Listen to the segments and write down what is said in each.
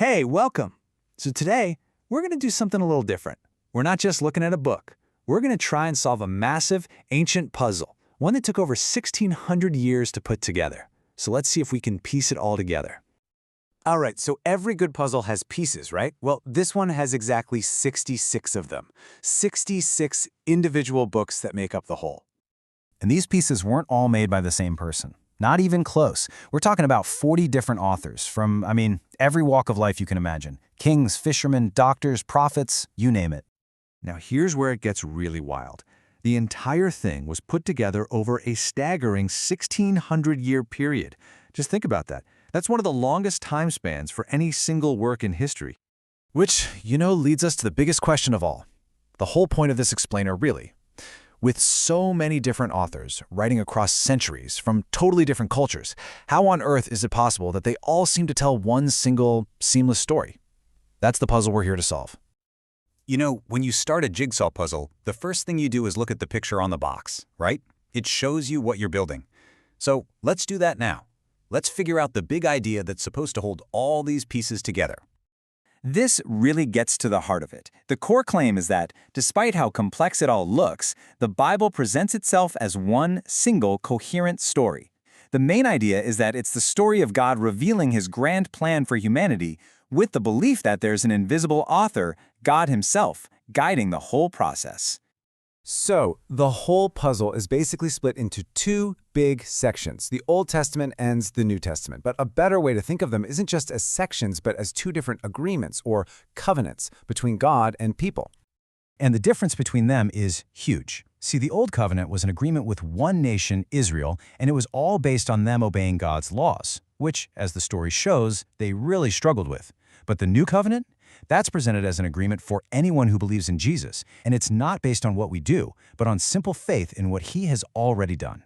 Hey, welcome! So today, we're going to do something a little different. We're not just looking at a book. We're going to try and solve a massive, ancient puzzle, one that took over 1,600 years to put together. So let's see if we can piece it all together. All right, so every good puzzle has pieces, right? Well, this one has exactly 66 of them. 66 individual books that make up the whole. And these pieces weren't all made by the same person. Not even close. We're talking about 40 different authors from, every walk of life you can imagine. Kings, fishermen, doctors, prophets, you name it. Now here's where it gets really wild. The entire thing was put together over a staggering 1,600-year period. Just think about that. That's one of the longest time spans for any single work in history. Which, leads us to the biggest question of all. The whole point of this explainer, really. With so many different authors writing across centuries from totally different cultures, how on earth is it possible that they all seem to tell one single, seamless story? That's the puzzle we're here to solve. You know, when you start a jigsaw puzzle, the first thing you do is look at the picture on the box, right? It shows you what you're building. So let's do that now. Let's figure out the big idea that's supposed to hold all these pieces together. This really gets to the heart of it. The core claim is that, despite how complex it all looks, the Bible presents itself as one single coherent story. The main idea is that it's the story of God revealing his grand plan for humanity with the belief that there's an invisible author, God himself, guiding the whole process. So, the whole puzzle is basically split into two big sections, the Old Testament and the New Testament. But a better way to think of them isn't just as sections, but as two different agreements or covenants between God and people. And the difference between them is huge. See, the Old Covenant was an agreement with one nation, Israel, and it was all based on them obeying God's laws, which, as the story shows, they really struggled with. But the New Covenant? That's presented as an agreement for anyone who believes in Jesus, and it's not based on what we do, but on simple faith in what he has already done.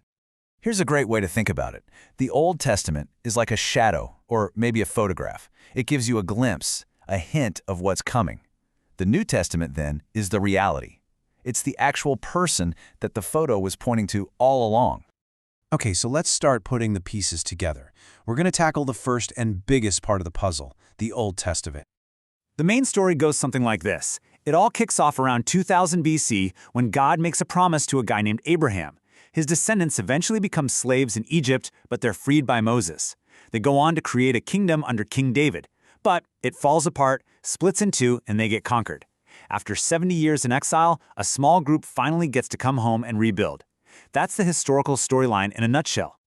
Here's a great way to think about it. The Old Testament is like a shadow, or maybe a photograph. It gives you a glimpse, a hint of what's coming. The New Testament, then, is the reality. It's the actual person that the photo was pointing to all along. Okay, so let's start putting the pieces together. We're going to tackle the first and biggest part of the puzzle, the Old Testament. The main story goes something like this. It all kicks off around 2000 BC when God makes a promise to a guy named Abraham. His descendants eventually become slaves in Egypt, but they're freed by Moses. They go on to create a kingdom under King David. But it falls apart, splits in two, and they get conquered. After 70 years in exile, a small group finally gets to come home and rebuild. That's the historical storyline in a nutshell.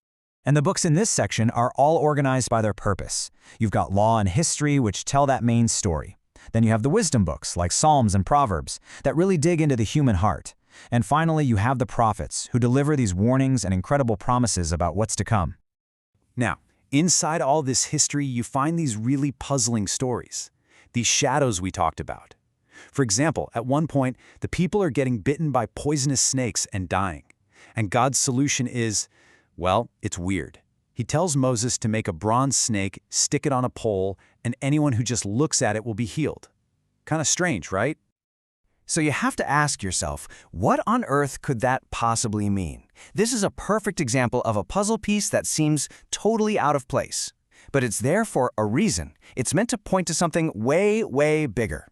And the books in this section are all organized by their purpose. You've got law and history, which tell that main story. Then you have the wisdom books, like Psalms and Proverbs, that really dig into the human heart. And finally, you have the prophets, who deliver these warnings and incredible promises about what's to come. Now, inside all this history, you find these really puzzling stories. These shadows we talked about. For example, at one point, the people are getting bitten by poisonous snakes and dying. And God's solution is, well, it's weird. He tells Moses to make a bronze snake, stick it on a pole, and anyone who just looks at it will be healed. Kind of strange, right? So you have to ask yourself, what on earth could that possibly mean? This is a perfect example of a puzzle piece that seems totally out of place. But it's there for a reason. It's meant to point to something way, way bigger.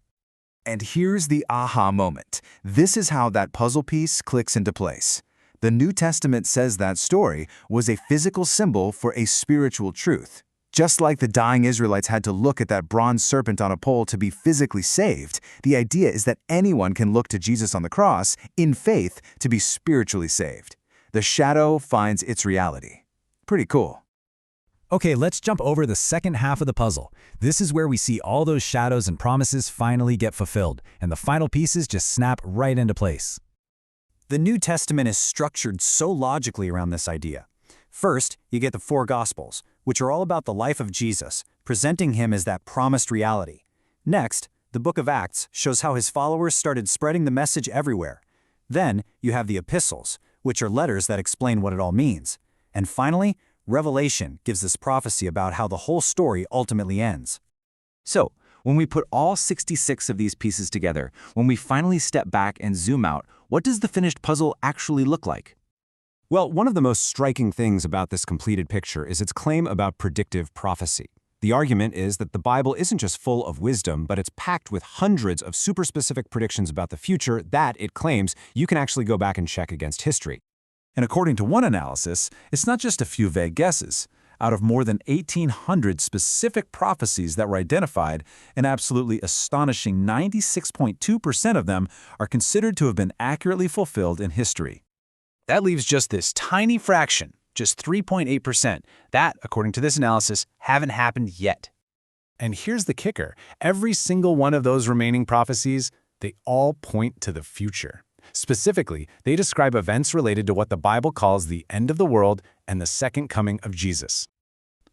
And here's the aha moment. This is how that puzzle piece clicks into place. The New Testament says that story was a physical symbol for a spiritual truth. Just like the dying Israelites had to look at that bronze serpent on a pole to be physically saved, the idea is that anyone can look to Jesus on the cross in faith to be spiritually saved. The shadow finds its reality. Pretty cool. Okay, let's jump over the second half of the puzzle. This is where we see all those shadows and promises finally get fulfilled, and the final pieces just snap right into place. The New Testament is structured so logically around this idea. First, you get the four Gospels, which are all about the life of Jesus, presenting him as that promised reality. Next, the book of Acts shows how his followers started spreading the message everywhere. Then, you have the Epistles, which are letters that explain what it all means. And finally, Revelation gives this prophecy about how the whole story ultimately ends. So, when we put all 66 of these pieces together, when we finally step back and zoom out, what does the finished puzzle actually look like? Well, one of the most striking things about this completed picture is its claim about predictive prophecy. The argument is that the Bible isn't just full of wisdom, but it's packed with hundreds of super-specific predictions about the future that, it claims, you can actually go back and check against history. And according to one analysis, it's not just a few vague guesses. Out of more than 1,800 specific prophecies that were identified, an absolutely astonishing 96.2% of them are considered to have been accurately fulfilled in history. That leaves just this tiny fraction, just 3.8%, that, according to this analysis, haven't happened yet. And here's the kicker. Every single one of those remaining prophecies, they all point to the future. Specifically, they describe events related to what the Bible calls the end of the world and the second coming of Jesus.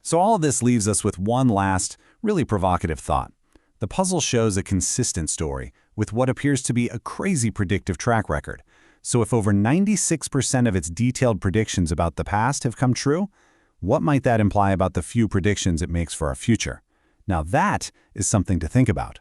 So all of this leaves us with one last, really provocative thought. The puzzle shows a consistent story with what appears to be a crazy predictive track record. So if over 96% of its detailed predictions about the past have come true, what might that imply about the few predictions it makes for our future? Now that is something to think about.